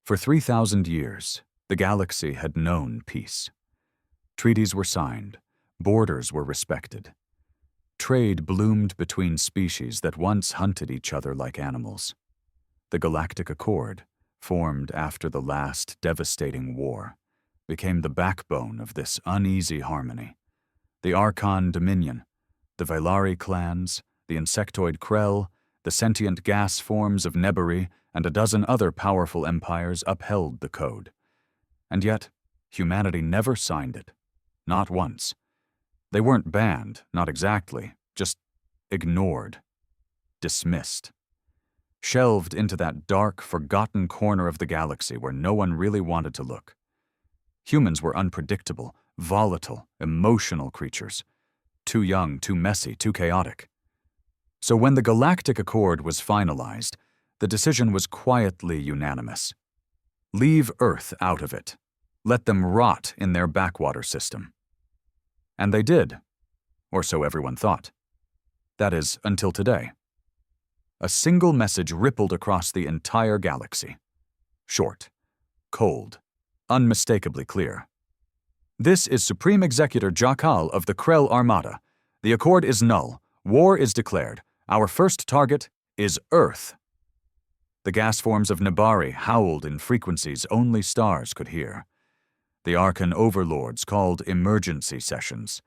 For 3,000 years, the galaxy had known peace. Treaties were signed, borders were respected. Trade bloomed between species that once hunted each other like animals. The Galactic Accord, formed after the last devastating war, became the backbone of this uneasy harmony. The Archon Dominion, the Vylari clans, the insectoid Krell, the sentient gas forms of Nebari, and a dozen other powerful empires upheld the code. And yet, humanity never signed it. Not once. They weren't banned, not exactly, just ignored, dismissed. Shelved into that dark, forgotten corner of the galaxy where no one really wanted to look. Humans were unpredictable, volatile, emotional creatures. Too young, too messy, too chaotic. So when the Galactic Accord was finalized, the decision was quietly unanimous. Leave Earth out of it. Let them rot in their backwater system. And they did, or so everyone thought. That is, until today. A single message rippled across the entire galaxy. Short, cold, unmistakably clear. This is Supreme Executor Jakal of the Krell Armada. The Accord is null. War is declared. Our first target is Earth. The gas forms of Nebari howled in frequencies only stars could hear. The Archon overlords called emergency sessions.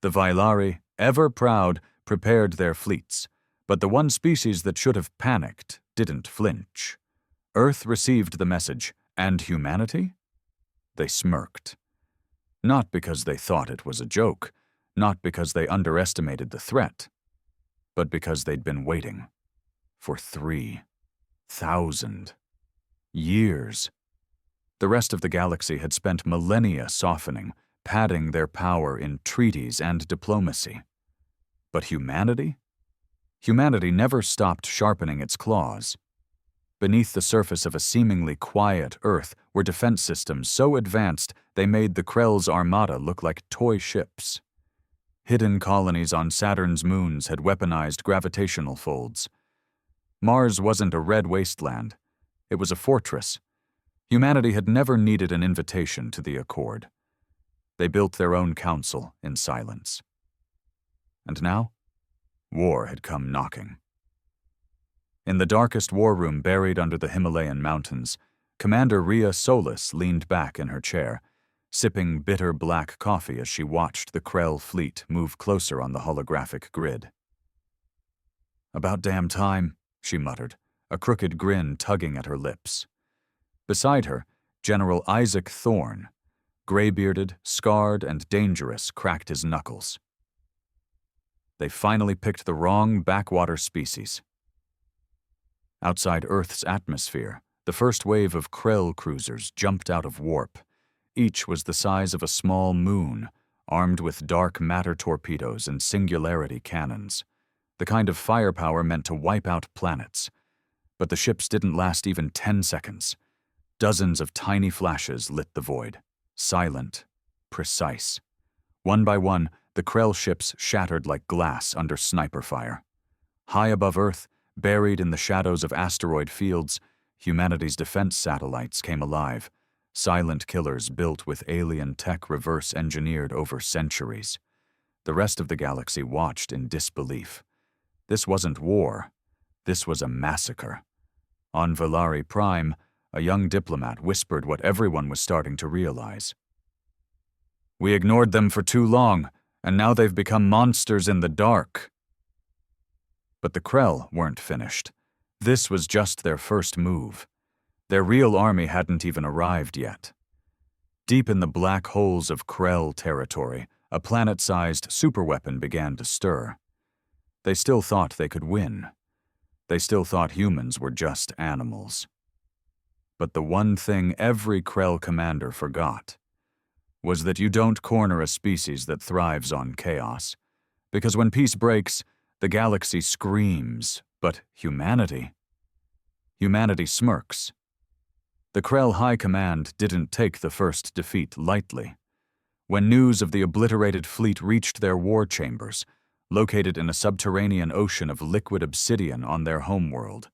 The Vylari, ever proud, prepared their fleets, but the one species that should have panicked didn't flinch. Earth received the message, and humanity? They smirked. Not because they thought it was a joke, not because they underestimated the threat, but because they'd been waiting for 3,000 years. The rest of the galaxy had spent millennia softening, padding their power in treaties and diplomacy. But humanity? Humanity never stopped sharpening its claws. Beneath the surface of a seemingly quiet Earth were defense systems so advanced they made the Krell's armada look like toy ships. Hidden colonies on Saturn's moons had weaponized gravitational folds. Mars wasn't a red wasteland. It was a fortress. Humanity had never needed an invitation to the Accord. They built their own council in silence. And now, war had come knocking. In the darkest war room buried under the Himalayan mountains, Commander Rhea Solis leaned back in her chair, sipping bitter black coffee as she watched the Krell fleet move closer on the holographic grid. "About damn time," she muttered, a crooked grin tugging at her lips. Beside her, General Isaac Thorne, gray-bearded, scarred, and dangerous, cracked his knuckles. They finally picked the wrong backwater species. Outside Earth's atmosphere, the first wave of Krell cruisers jumped out of warp. Each was the size of a small moon, armed with dark matter torpedoes and singularity cannons, the kind of firepower meant to wipe out planets. But the ships didn't last even 10 seconds. Dozens of tiny flashes lit the void, silent, precise. One by one, the Krell ships shattered like glass under sniper fire. High above Earth, buried in the shadows of asteroid fields, humanity's defense satellites came alive, silent killers built with alien tech reverse-engineered over centuries. The rest of the galaxy watched in disbelief. This wasn't war. This was a massacre. On Vylari Prime, a young diplomat whispered what everyone was starting to realize. "We ignored them for too long, and now they've become monsters in the dark." But the Krell weren't finished. This was just their first move. Their real army hadn't even arrived yet. Deep in the black holes of Krell territory, a planet-sized superweapon began to stir. They still thought they could win. They still thought humans were just animals. But the one thing every Krell commander forgot was that you don't corner a species that thrives on chaos. Because when peace breaks, the galaxy screams, but humanity smirks. The Krell High Command didn't take the first defeat lightly. When news of the obliterated fleet reached their war chambers, located in a subterranean ocean of liquid obsidian on their homeworld,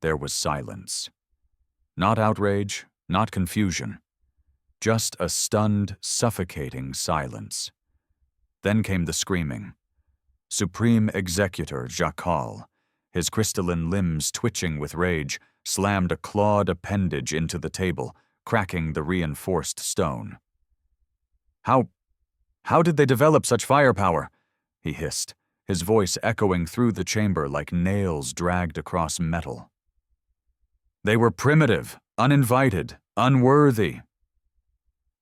there was silence. Not outrage, not confusion. Just a stunned, suffocating silence. Then came the screaming. Supreme Executor Jackal, his crystalline limbs twitching with rage, slammed a clawed appendage into the table, cracking the reinforced stone. How did they develop such firepower? He hissed, his voice echoing through the chamber like nails dragged across metal. They were primitive, uninvited, unworthy.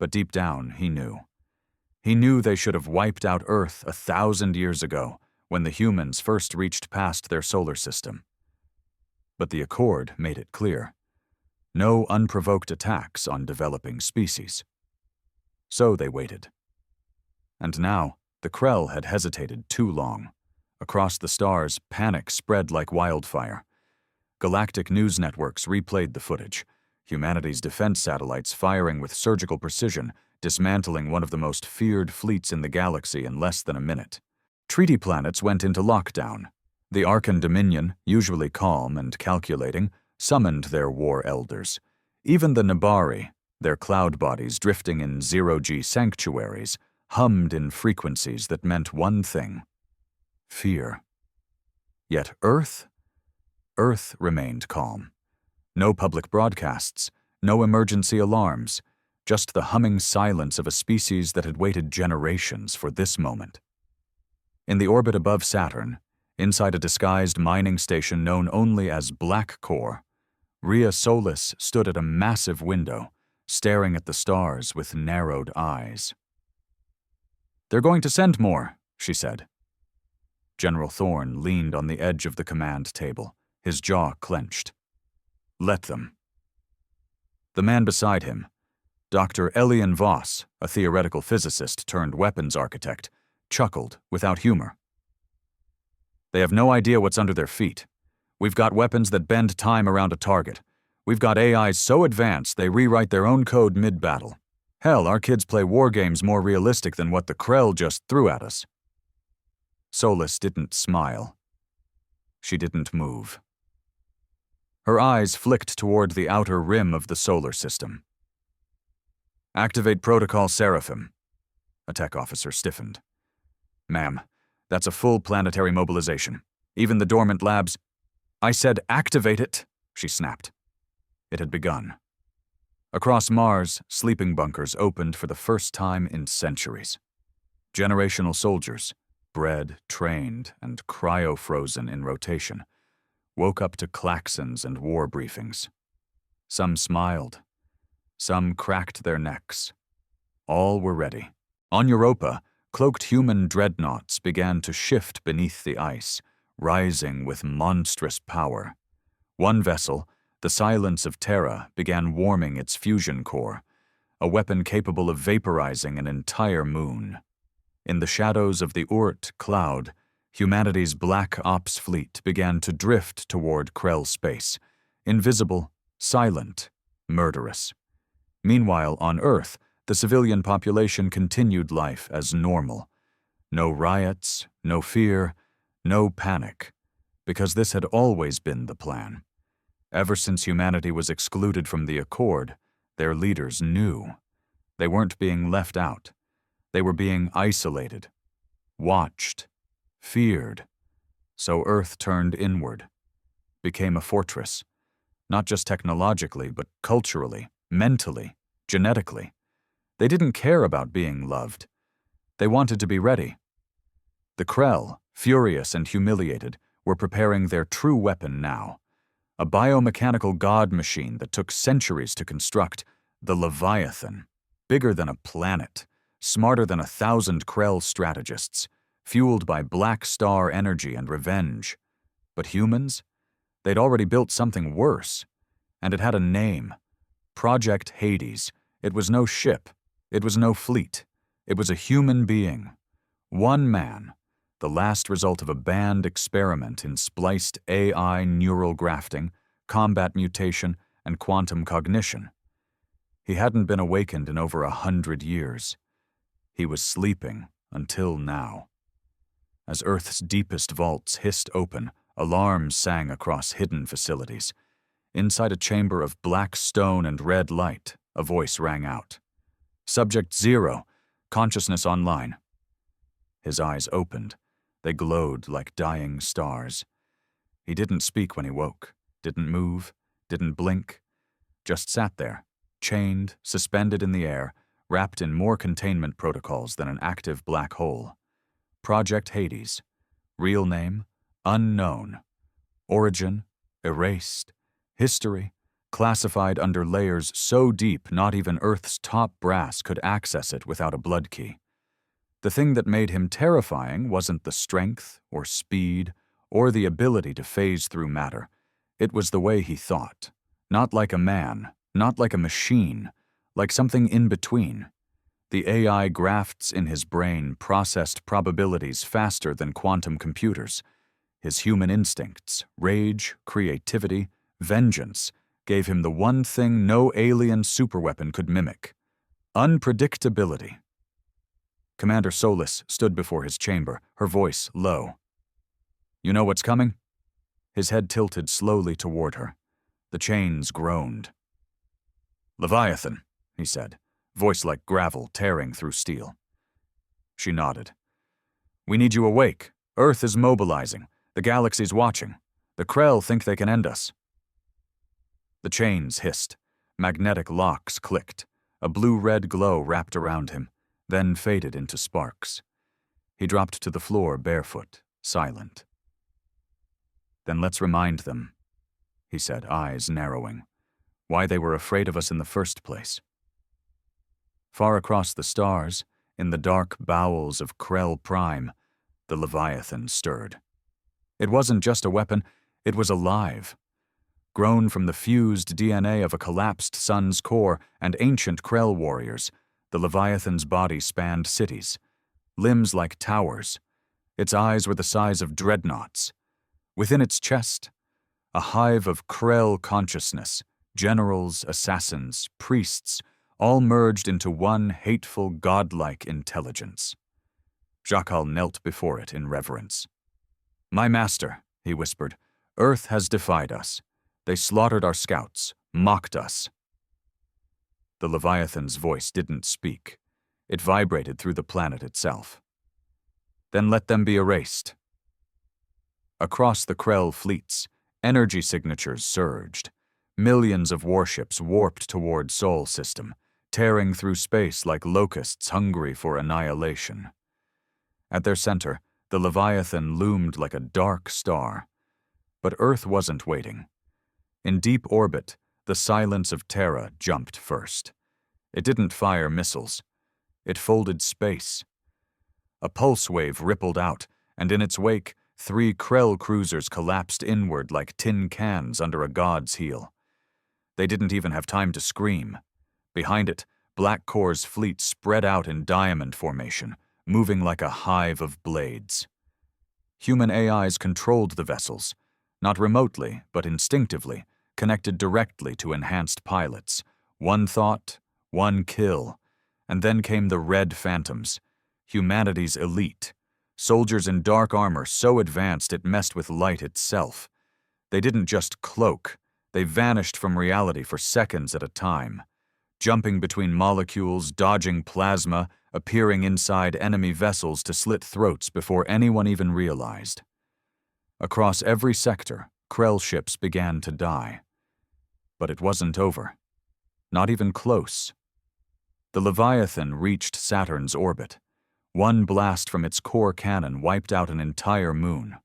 But deep down, he knew. He knew they should have wiped out Earth 1,000 years ago, when the humans first reached past their solar system. But the Accord made it clear. No unprovoked attacks on developing species. So they waited. And now, the Krell had hesitated too long. Across the stars, panic spread like wildfire. Galactic news networks replayed the footage, humanity's defense satellites firing with surgical precision, dismantling one of the most feared fleets in the galaxy in less than a minute. Treaty planets went into lockdown. The Arkan Dominion, usually calm and calculating, summoned their war elders. Even the Nabari, their cloud bodies drifting in zero-G sanctuaries, hummed in frequencies that meant one thing: fear. Yet Earth remained calm. No public broadcasts, no emergency alarms, just the humming silence of a species that had waited generations for this moment. In the orbit above Saturn, inside a disguised mining station known only as Black Core, Rhea Solis stood at a massive window, staring at the stars with narrowed eyes. "They're going to send more," she said. General Thorne leaned on the edge of the command table, his jaw clenched. "Let them." The man beside him, Dr. Elian Voss, a theoretical physicist turned weapons architect, chuckled without humor. "They have no idea what's under their feet. We've got weapons that bend time around a target. We've got AIs so advanced they rewrite their own code mid-battle. Hell, our kids play war games more realistic than what the Krell just threw at us." Solis didn't smile. She didn't move. Her eyes flicked toward the outer rim of the solar system. "Activate Protocol Seraphim." A tech officer stiffened. "Ma'am, that's a full planetary mobilization. Even the dormant labs—" "I said activate it," she snapped. It had begun. Across Mars, sleeping bunkers opened for the first time in centuries. Generational soldiers, bred, trained, and cryo-frozen in rotation, woke up to klaxons and war briefings. Some smiled. Some cracked their necks. All were ready. On Europa, cloaked human dreadnoughts began to shift beneath the ice, rising with monstrous power. One vessel, the Silence of Terra, began warming its fusion core, a weapon capable of vaporizing an entire moon. In the shadows of the Oort cloud, humanity's Black Ops fleet began to drift toward Krell space, invisible, silent, murderous. Meanwhile, on Earth, the civilian population continued life as normal. No riots, no fear, no panic, because this had always been the plan. Ever since humanity was excluded from the Accord, their leaders knew. They weren't being left out. They were being isolated, watched, feared. So Earth turned inward, became a fortress, not just technologically, but culturally, mentally, genetically. They didn't care about being loved. They wanted to be ready. The Krell, furious and humiliated, were preparing their true weapon now. A biomechanical god machine that took centuries to construct, the Leviathan, bigger than a planet, smarter than 1,000 Krell strategists, fueled by black star energy and revenge. But humans? They'd already built something worse. And it had a name. Project Hades. It was no ship. It was no fleet. It was a human being. One man. The last result of a banned experiment in spliced AI neural grafting, combat mutation, and quantum cognition. He hadn't been awakened in over 100 years. He was sleeping until now. As Earth's deepest vaults hissed open, alarms sang across hidden facilities. Inside a chamber of black stone and red light, a voice rang out. "Subject 0, consciousness online." His eyes opened. They glowed like dying stars. He didn't speak when he woke, didn't move, didn't blink, just sat there, chained, suspended in the air, wrapped in more containment protocols than an active black hole. Project Hades. Real name, unknown. Origin, erased. History, classified under layers so deep not even Earth's top brass could access it without a blood key. The thing that made him terrifying wasn't the strength or speed or the ability to phase through matter. It was the way he thought. Not like a man, not like a machine, like something in between. The AI grafts in his brain processed probabilities faster than quantum computers. His human instincts, rage, creativity, vengeance, gave him the one thing no alien superweapon could mimic: unpredictability. Commander Solis stood before his chamber, her voice low. "You know what's coming?" His head tilted slowly toward her. The chains groaned. "Leviathan," he said, voice like gravel tearing through steel. She nodded. "We need you awake. Earth is mobilizing. The galaxy's watching. The Krell think they can end us." The chains hissed. Magnetic locks clicked. A blue-red glow wrapped around him, then faded into sparks. He dropped to the floor barefoot, silent. "Then let's remind them," he said, eyes narrowing, "why they were afraid of us in the first place." Far across the stars, in the dark bowels of Krell Prime, the Leviathan stirred. It wasn't just a weapon, it was alive. Grown from the fused DNA of a collapsed sun's core and ancient Krell warriors, the Leviathan's body spanned cities, limbs like towers. Its eyes were the size of dreadnoughts. Within its chest, a hive of Krell consciousness, generals, assassins, priests, all merged into one hateful, godlike intelligence. Jakal knelt before it in reverence. "My master," he whispered, "Earth has defied us. They slaughtered our scouts, mocked us." The Leviathan's voice didn't speak. It vibrated through the planet itself. "Then let them be erased." Across the Krell fleets, energy signatures surged. Millions of warships warped toward Sol System, tearing through space like locusts hungry for annihilation. At their center, the Leviathan loomed like a dark star. But Earth wasn't waiting. In deep orbit, the silence of Terra jumped first. It didn't fire missiles. It folded space. A pulse wave rippled out, and in its wake, 3 Krell cruisers collapsed inward like tin cans under a god's heel. They didn't even have time to scream. Behind it, Black Core's fleet spread out in diamond formation, moving like a hive of blades. Human AIs controlled the vessels, not remotely, but instinctively, connected directly to enhanced pilots. One thought, one kill, and then came the Red Phantoms, humanity's elite, soldiers in dark armor so advanced it messed with light itself. They didn't just cloak, they vanished from reality for seconds at a time, jumping between molecules, dodging plasma, appearing inside enemy vessels to slit throats before anyone even realized. Across every sector, Krell ships began to die. But it wasn't over. Not even close. The Leviathan reached Saturn's orbit. One blast from its core cannon wiped out an entire moon.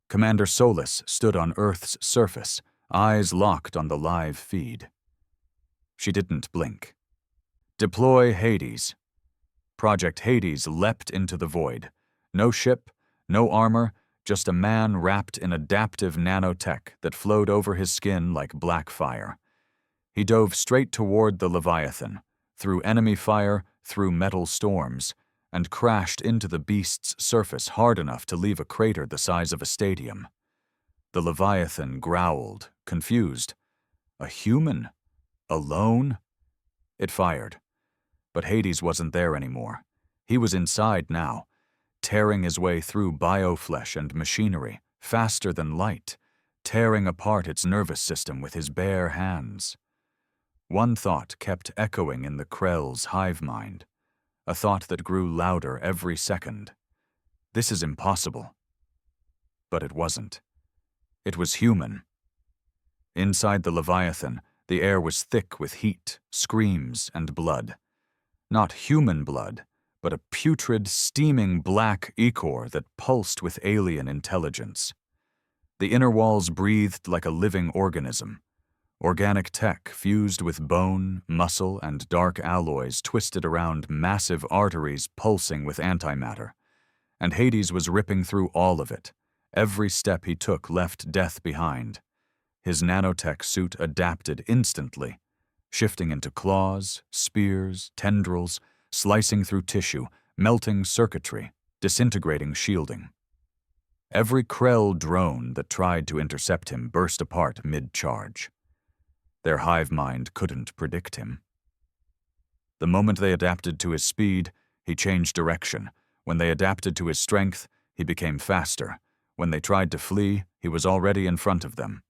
Commander Solis stood on Earth's surface, eyes locked on the live feed. She didn't blink. "Deploy Hades." Project Hades leapt into the void. No ship, no armor, just a man wrapped in adaptive nanotech that flowed over his skin like black fire. He dove straight toward the Leviathan, through enemy fire, through metal storms, and crashed into the beast's surface hard enough to leave a crater the size of a stadium. The Leviathan growled, confused. A human? Alone? It fired. But Hades wasn't there anymore. He was inside now, tearing his way through bioflesh and machinery, faster than light, tearing apart its nervous system with his bare hands. One thought kept echoing in the Krell's hive mind, a thought that grew louder every second. This is impossible. But it wasn't. It was human. Inside the Leviathan, the air was thick with heat, screams, and blood. Not human blood, but a putrid, steaming black ichor that pulsed with alien intelligence. The inner walls breathed like a living organism. Organic tech fused with bone, muscle, and dark alloys twisted around massive arteries pulsing with antimatter. And Hades was ripping through all of it. Every step he took left death behind. His nanotech suit adapted instantly, shifting into claws, spears, tendrils, slicing through tissue, melting circuitry, disintegrating shielding. Every Krell drone that tried to intercept him burst apart mid-charge. Their hive mind couldn't predict him. The moment they adapted to his speed, he changed direction. When they adapted to his strength, he became faster. When they tried to flee, he was already in front of them.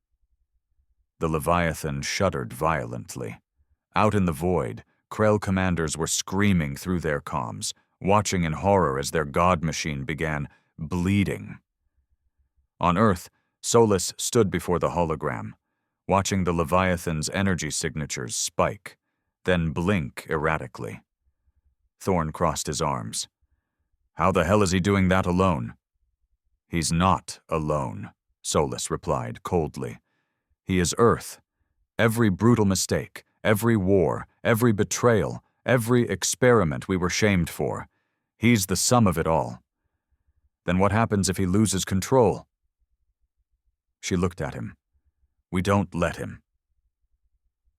The Leviathan shuddered violently. Out in the void, Krell commanders were screaming through their comms, watching in horror as their god machine began bleeding. On Earth, Solus stood before the hologram, watching the Leviathan's energy signatures spike, then blink erratically. Thorn crossed his arms. How the hell is he doing that alone? He's not alone, Solus replied coldly. He is Earth. Every brutal mistake, every war, every betrayal, every experiment we were shamed for, he's the sum of it all. Then what happens if he loses control? She looked at him. We don't let him.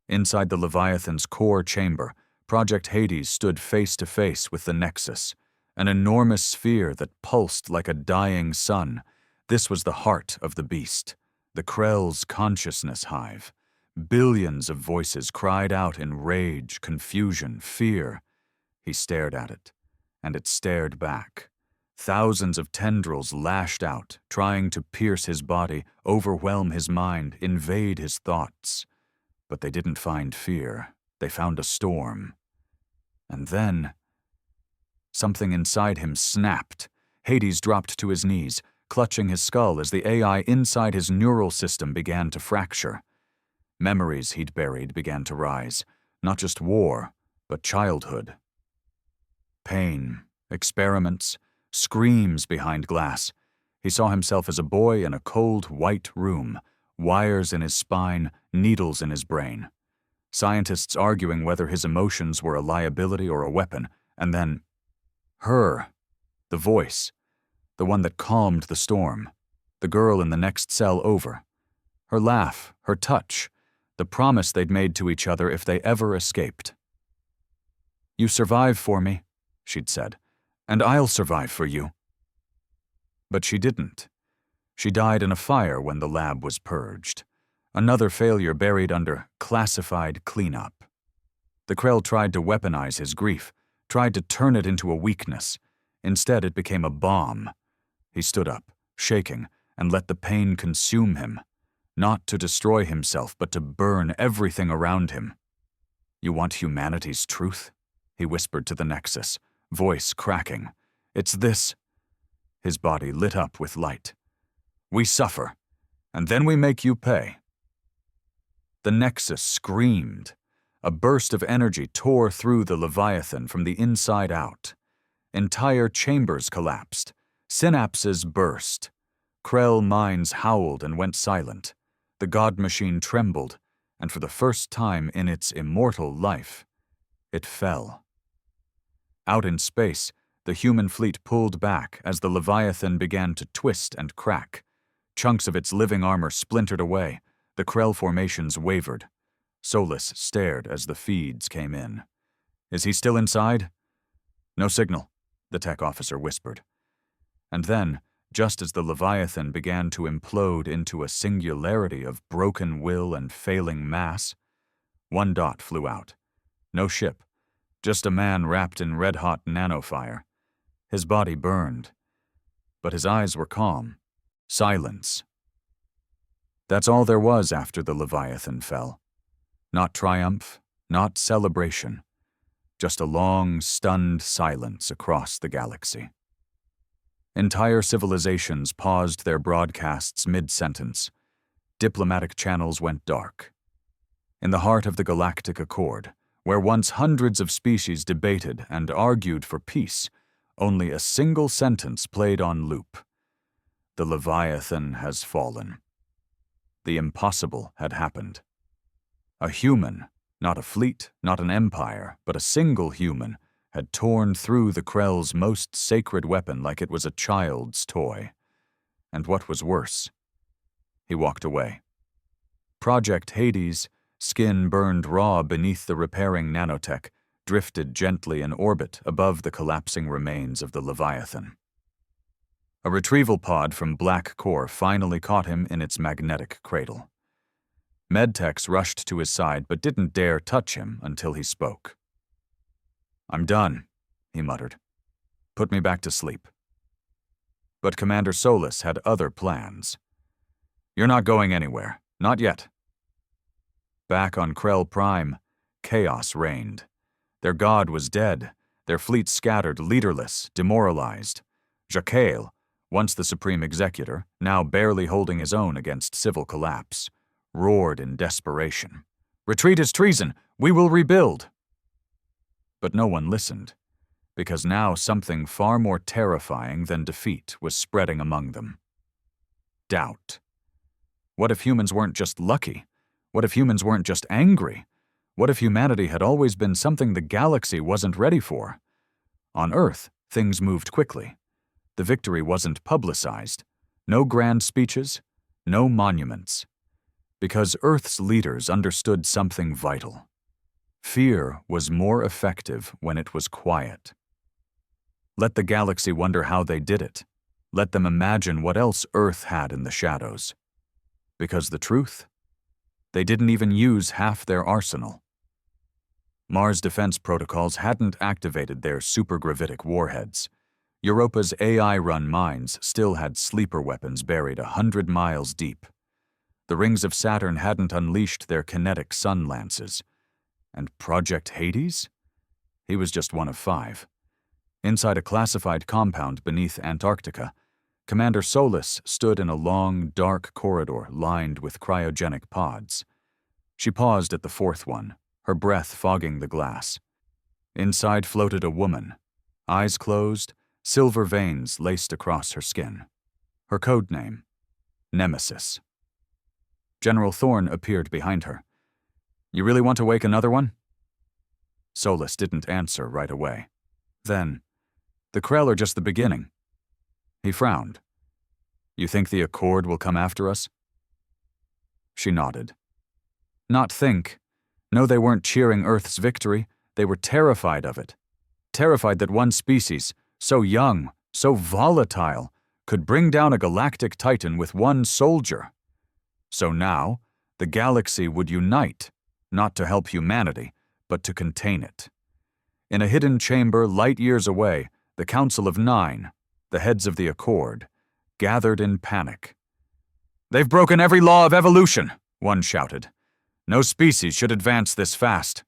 Inside the Leviathan's core chamber, Project Hades stood face to face with the Nexus, an enormous sphere that pulsed like a dying sun. This was the heart of the beast, the Krell's consciousness hive. Billions of voices cried out in rage, confusion, fear. He stared at it, and it stared back. Thousands of tendrils lashed out, trying to pierce his body, overwhelm his mind, invade his thoughts. But they didn't find fear. They found a storm. And then something inside him snapped. Hades dropped to his knees, clutching his skull as the AI inside his neural system began to fracture. Memories he'd buried began to rise, not just war, but childhood. Pain, experiments, screams behind glass. He saw himself as a boy in a cold, white room, wires in his spine, needles in his brain. Scientists arguing whether his emotions were a liability or a weapon, and then her, the voice, the one that calmed the storm, the girl in the next cell over. Her laugh, her touch, the promise they'd made to each other if they ever escaped. You survive for me, she'd said, and I'll survive for you. But she didn't. She died in a fire when the lab was purged. Another failure buried under classified cleanup. The Krell tried to weaponize his grief, tried to turn it into a weakness. Instead, it became a bomb. He stood up, shaking, and let the pain consume him. Not to destroy himself, but to burn everything around him. You want humanity's truth? He whispered to the Nexus, voice cracking. It's this. His body lit up with light. We suffer, and then we make you pay. The Nexus screamed. A burst of energy tore through the Leviathan from the inside out. Entire chambers collapsed. Synapses burst. Krell minds howled and went silent. The god machine trembled, and for the first time in its immortal life, it fell. Out in space, the human fleet pulled back as the Leviathan began to twist and crack. Chunks of its living armor splintered away. The Krell formations wavered. Solus stared as the feeds came in. Is he still inside? No signal, the tech officer whispered. And then, just as the Leviathan began to implode into a singularity of broken will and failing mass, one dot flew out. No ship, just a man wrapped in red-hot nanofire. His body burned, but his eyes were calm. Silence. That's all there was after the Leviathan fell. Not triumph, not celebration, just a long, stunned silence across the galaxy. Entire civilizations paused their broadcasts mid-sentence. Diplomatic channels went dark. In the heart of the galactic accord, where once hundreds of species debated and argued for peace, only a single sentence played on loop. The Leviathan has fallen. The impossible had happened. A human, not a fleet, not an empire, but a single human, had torn through the Krell's most sacred weapon like it was a child's toy. And what was worse? He walked away. Project Hades, skin burned raw beneath the repairing nanotech, drifted gently in orbit above the collapsing remains of the Leviathan. A retrieval pod from Black Core finally caught him in its magnetic cradle. Medtechs rushed to his side but didn't dare touch him until he spoke. "I'm done," he muttered. "Put me back to sleep." But Commander Solus had other plans. "You're not going anywhere. Not yet." Back on Krell Prime, chaos reigned. Their god was dead, their fleet scattered, leaderless, demoralized. Jaquel, once the supreme executor, now barely holding his own against civil collapse, roared in desperation. "Retreat is treason! We will rebuild!" But no one listened, because now something far more terrifying than defeat was spreading among them. Doubt. What if humans weren't just lucky? What if humans weren't just angry? What if humanity had always been something the galaxy wasn't ready for? On Earth, things moved quickly. The victory wasn't publicized. No grand speeches, no monuments. Because Earth's leaders understood something vital. Fear was more effective when it was quiet. Let the galaxy wonder how they did it. Let them imagine what else Earth had in the shadows. Because the truth? They didn't even use half their arsenal. Mars defense protocols hadn't activated their supergravitic warheads. Europa's AI-run mines still had sleeper weapons buried 100 miles deep. The rings of Saturn hadn't unleashed their kinetic sun lances. And Project Hades? He was just one of 5. Inside a classified compound beneath Antarctica, Commander Solus stood in a long, dark corridor lined with cryogenic pods. She paused at the 4th one, her breath fogging the glass. Inside floated a woman, eyes closed, silver veins laced across her skin. Her code name, Nemesis. General Thorne appeared behind her. "You really want to wake another one?" Solus didn't answer right away. Then, "The Krell are just the beginning." He frowned. "You think the Accord will come after us?" She nodded. Not think. No, they weren't cheering Earth's victory. They were terrified of it. Terrified that one species, so young, so volatile, could bring down a galactic titan with one soldier. So now, the galaxy would unite, not to help humanity, but to contain it. In a hidden chamber light years away, the Council of 9, the heads of the Accord, gathered in panic. "They've broken every law of evolution," one shouted. "No species should advance this fast."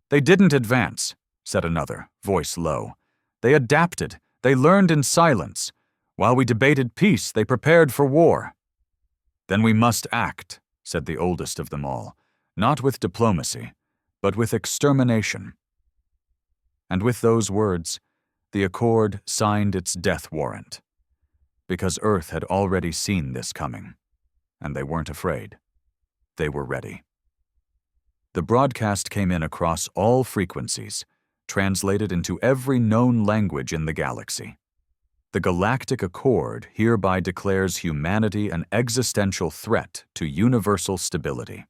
"They didn't advance," said another, voice low. "They adapted. They learned in silence. While we debated peace, they prepared for war." "Then we must act," said the oldest of them all, "not with diplomacy, but with extermination." And with those words, the Accord signed its death warrant. Because Earth had already seen this coming, and they weren't afraid. They were ready. The broadcast came in across all frequencies, translated into every known language in the galaxy. The Galactic Accord hereby declares humanity an existential threat to universal stability.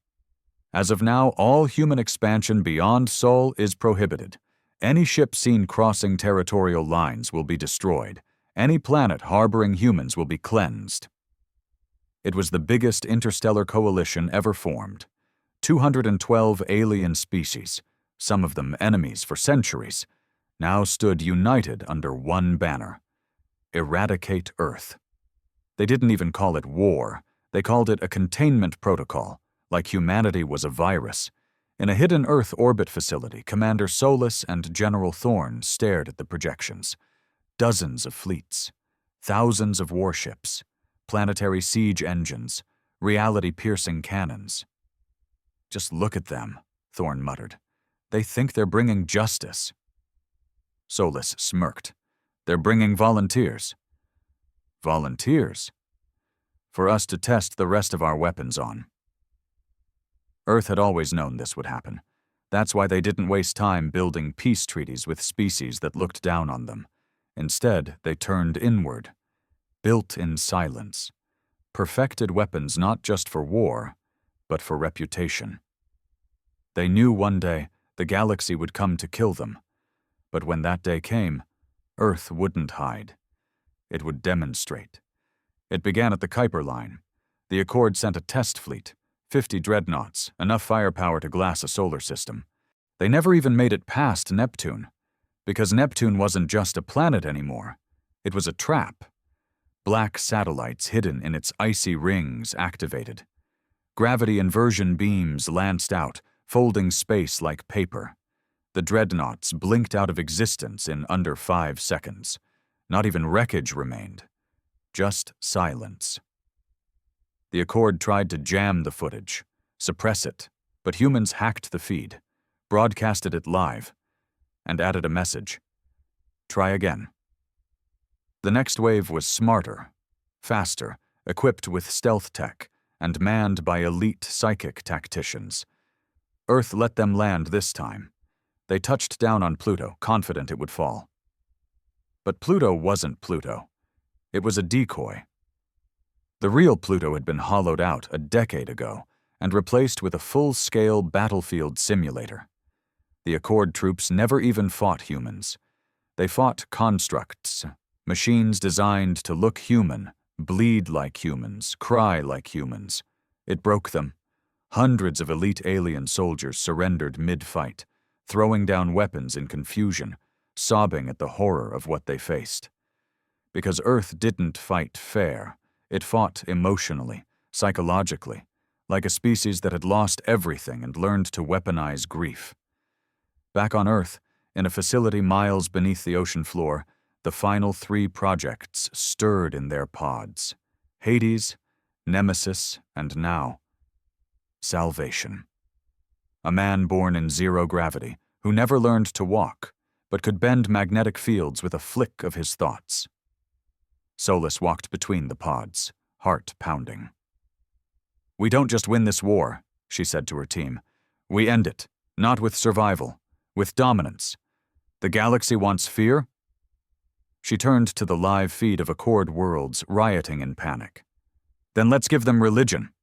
As of now, all human expansion beyond Sol is prohibited. Any ship seen crossing territorial lines will be destroyed. Any planet harboring humans will be cleansed. It was the biggest interstellar coalition ever formed. 212 alien species, some of them enemies for centuries, now stood united under one banner: eradicate Earth. They didn't even call it war. They called it a containment protocol, like humanity was a virus. In a hidden Earth orbit facility, Commander Solus and General Thorne stared at the projections. Dozens of fleets, thousands of warships, planetary siege engines, reality-piercing cannons. "Just look at them," Thorne muttered. "They think they're bringing justice." Solus smirked. "They're bringing volunteers." "Volunteers?" "For us to test the rest of our weapons on." Earth had always known this would happen. That's why they didn't waste time building peace treaties with species that looked down on them. Instead, they turned inward, built in silence, perfected weapons not just for war, but for reputation. They knew one day the galaxy would come to kill them, but when that day came, Earth wouldn't hide. It would demonstrate. It began at the Kuiper Line. The Accord sent a test fleet, 50 dreadnoughts, enough firepower to glass a solar system. They never even made it past Neptune, because Neptune wasn't just a planet anymore. It was a trap. Black satellites hidden in its icy rings activated. Gravity inversion beams lanced out, folding space like paper. The dreadnoughts blinked out of existence in under 5 seconds. Not even wreckage remained. Just silence. The Accord tried to jam the footage, suppress it, but humans hacked the feed, broadcasted it live, and added a message. Try again. The next wave was smarter, faster, equipped with stealth tech, and manned by elite psychic tacticians. Earth let them land this time. They touched down on Pluto, confident it would fall. But Pluto wasn't Pluto. It was a decoy. The real Pluto had been hollowed out a decade ago and replaced with a full-scale battlefield simulator. The Accord troops never even fought humans. They fought constructs, machines designed to look human, bleed like humans, cry like humans. It broke them. Hundreds of elite alien soldiers surrendered mid-fight, throwing down weapons in confusion, sobbing at the horror of what they faced. Because Earth didn't fight fair, it fought emotionally, psychologically, like a species that had lost everything and learned to weaponize grief. Back on Earth, in a facility miles beneath the ocean floor, the final 3 projects stirred in their pods. Hades, Nemesis, and now, Salvation. A man born in zero gravity, who never learned to walk, but could bend magnetic fields with a flick of his thoughts. Solus walked between the pods, heart pounding. "We don't just win this war," she said to her team. "We end it, not with survival, with dominance. The galaxy wants fear?" She turned to the live feed of Accord worlds rioting in panic. "Then let's give them religion."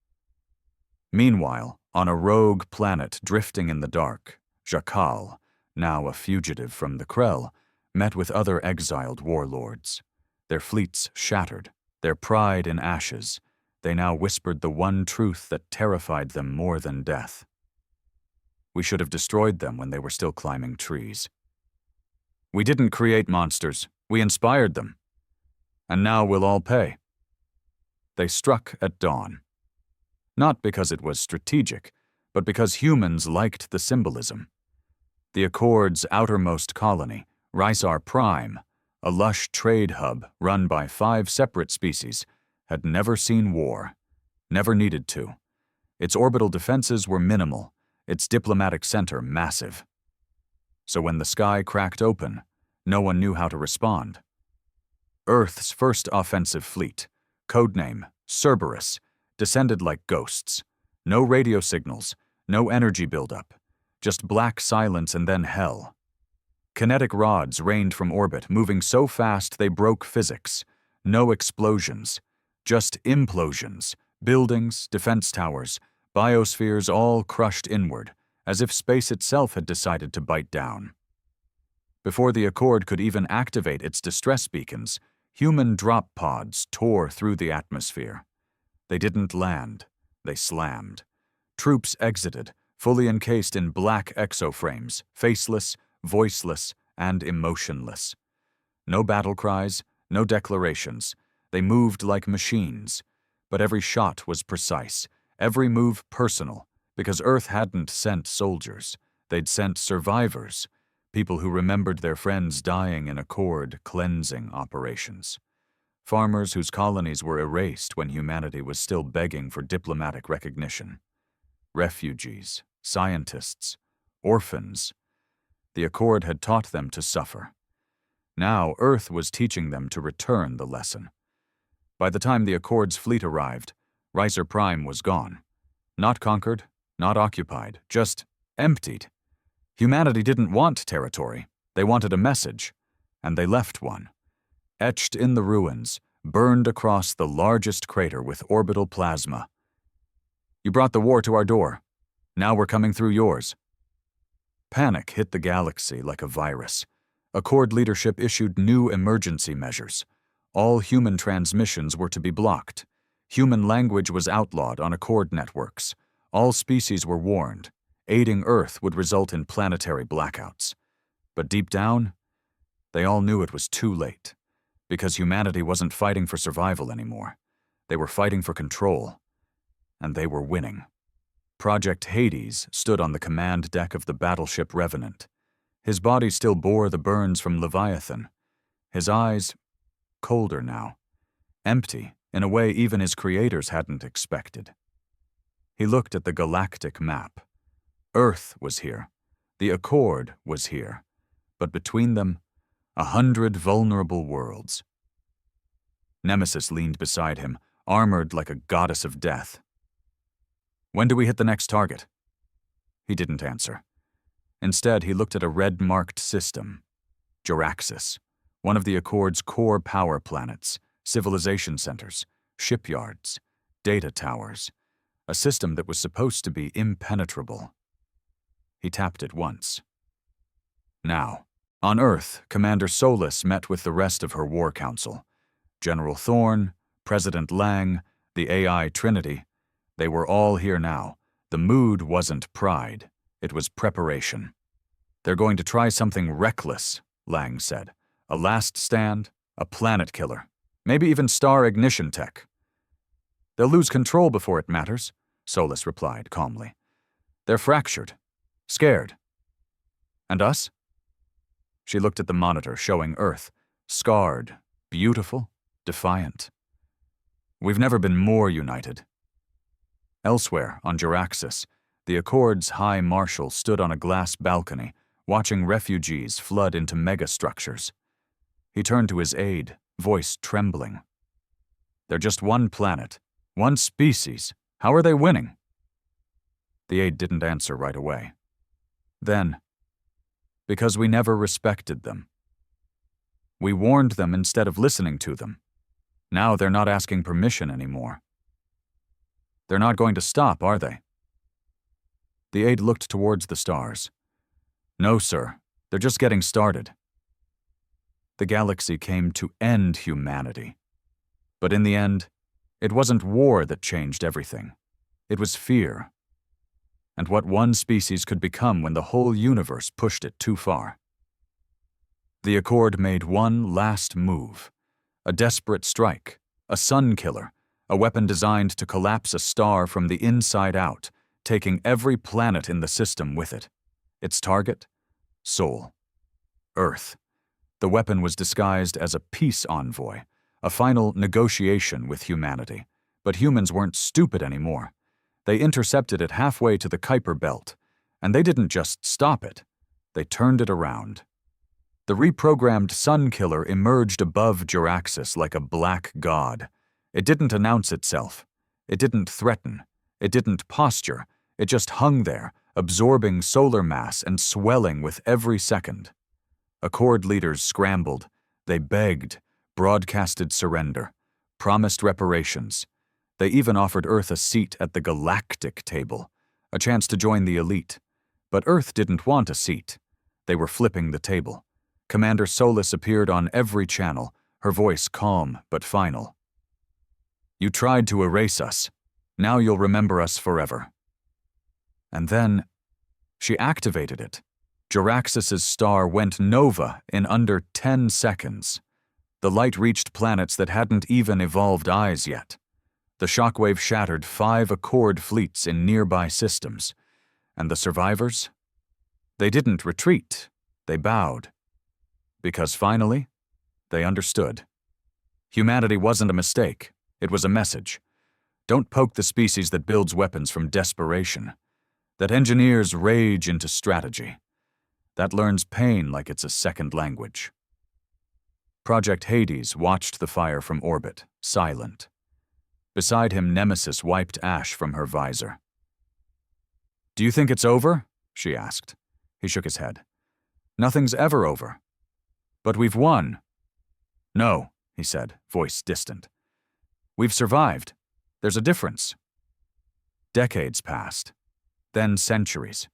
Meanwhile, on a rogue planet drifting in the dark, Jakal, now a fugitive from the Krell, met with other exiled warlords. Their fleets shattered, their pride in ashes. They now whispered the one truth that terrified them more than death. "We should have destroyed them when they were still climbing trees. We didn't create monsters, we inspired them. And now we'll all pay." They struck at dawn. Not because it was strategic, but because humans liked the symbolism. The Accord's outermost colony, Rysar Prime, a lush trade hub run by 5 separate species, had never seen war, never needed to. Its orbital defenses were minimal, its diplomatic center massive. So when the sky cracked open, no one knew how to respond. Earth's first offensive fleet, codename Cerberus, descended like ghosts. No radio signals, no energy buildup, just black silence and then hell. Kinetic rods rained from orbit, moving so fast they broke physics. No explosions, just implosions, buildings, defense towers, biospheres all crushed inward, as if space itself had decided to bite down. Before the Accord could even activate its distress beacons, human drop pods tore through the atmosphere. They didn't land, they slammed. Troops exited, fully encased in black exoframes, faceless, voiceless, and emotionless. No battle cries, no declarations. They moved like machines, but every shot was precise, every move personal, because Earth hadn't sent soldiers. They'd sent survivors, people who remembered their friends dying in Accord cleansing operations. Farmers whose colonies were erased when humanity was still begging for diplomatic recognition. Refugees, scientists, orphans. The Accord had taught them to suffer. Now Earth was teaching them to return the lesson. By the time the Accord's fleet arrived, Ricer Prime was gone. Not conquered, not occupied, just emptied. Humanity didn't want territory. They wanted a message, and they left one. Etched in the ruins, burned across the largest crater with orbital plasma. You brought the war to our door. Now we're coming through yours. Panic hit the galaxy like a virus. Accord leadership issued new emergency measures. All human transmissions were to be blocked. Human language was outlawed on Accord networks. All species were warned. Aiding Earth would result in planetary blackouts. But deep down, they all knew it was too late, because humanity wasn't fighting for survival anymore. They were fighting for control, and they were winning. Project Hades stood on the command deck of the battleship Revenant. His body still bore the burns from Leviathan. His eyes, colder now, empty in a way even his creators hadn't expected. He looked at the galactic map. Earth was here. The Accord was here. But between them, 100 vulnerable worlds. Nemesis leaned beside him, armored like a goddess of death. When do we hit the next target? He didn't answer. Instead, he looked at a red-marked system. Juraxis, one of the Accord's core power planets, civilization centers, shipyards, data towers, a system that was supposed to be impenetrable. He tapped it once. Now, on Earth, Commander Solis met with the rest of her war council. General Thorne, President Lang, the AI Trinity. They were all here now. The mood wasn't pride. It was preparation. They're going to try something reckless, Lang said. A last stand, a planet killer, maybe even star ignition tech. They'll lose control before it matters, Solis replied calmly. They're fractured. Scared. And us? She looked at the monitor showing Earth, scarred, beautiful, defiant. We've never been more united. Elsewhere, on Juraxis, the Accord's High Marshal stood on a glass balcony, watching refugees flood into megastructures. He turned to his aide, voice trembling. They're just one planet, one species. How are they winning? The aide didn't answer right away. Then, because we never respected them. We warned them instead of listening to them. Now they're not asking permission anymore. They're not going to stop, are they? The aide looked towards the stars. No, sir. They're just getting started. The galaxy came to end humanity. But in the end, it wasn't war that changed everything. It was fear. And what one species could become when the whole universe pushed it too far. The Accord made one last move. A desperate strike, a sun killer, a weapon designed to collapse a star from the inside out, taking every planet in the system with it. Its target? Sol. Earth. The weapon was disguised as a peace envoy, a final negotiation with humanity. But humans weren't stupid anymore. They intercepted it halfway to the Kuiper Belt, and they didn't just stop it. They turned it around. The reprogrammed sun killer emerged above Juraxis like a black god. It didn't announce itself. It didn't threaten. It didn't posture. It just hung there, absorbing solar mass and swelling with every second. Accord leaders scrambled. They begged, broadcasted surrender, promised reparations. They even offered Earth a seat at the galactic table, a chance to join the elite. But Earth didn't want a seat. They were flipping the table. Commander Solis appeared on every channel, her voice calm but final. You tried to erase us. Now you'll remember us forever. And then, she activated it. Juraxis' star went nova in under 10 seconds. The light reached planets that hadn't even evolved eyes yet. The shockwave shattered 5 Accord fleets in nearby systems. And the survivors? They didn't retreat. They bowed. Because finally, they understood. Humanity wasn't a mistake. It was a message. Don't poke the species that builds weapons from desperation. That engineers rage into strategy. That learns pain like it's a second language. Project Hades watched the fire from orbit, silent. Beside him, Nemesis wiped ash from her visor. "Do you think it's over?" she asked. He shook his head. "Nothing's ever over. But we've won." "No," he said, voice distant. "We've survived. There's a difference." Decades passed. Then centuries.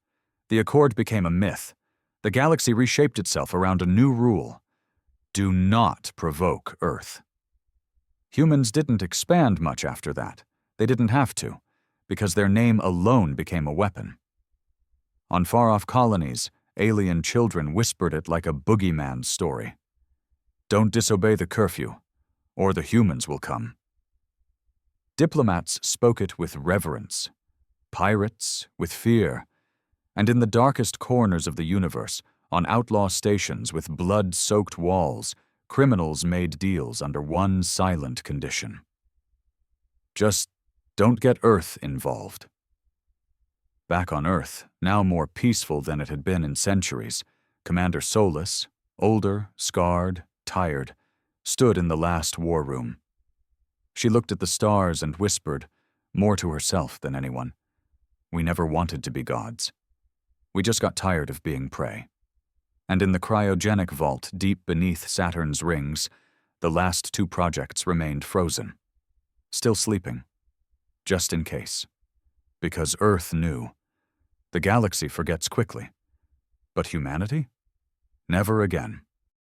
The Accord became a myth. The galaxy reshaped itself around a new rule. Do not provoke Earth. Humans didn't expand much after that. They didn't have to, because their name alone became a weapon. On far-off colonies, alien children whispered it like a boogeyman story. Don't disobey the curfew, or the humans will come. Diplomats spoke it with reverence, pirates with fear, and in the darkest corners of the universe, on outlaw stations with blood-soaked walls, criminals made deals under one silent condition. Just don't get Earth involved. Back on Earth, now more peaceful than it had been in centuries, Commander Solus, older, scarred, tired, stood in the last war room. She looked at the stars and whispered, more to herself than anyone, "We never wanted to be gods. We just got tired of being prey." And in the cryogenic vault deep beneath Saturn's rings, the last 2 projects remained frozen, still sleeping, just in case. Because Earth knew. The galaxy forgets quickly. But humanity? Never again.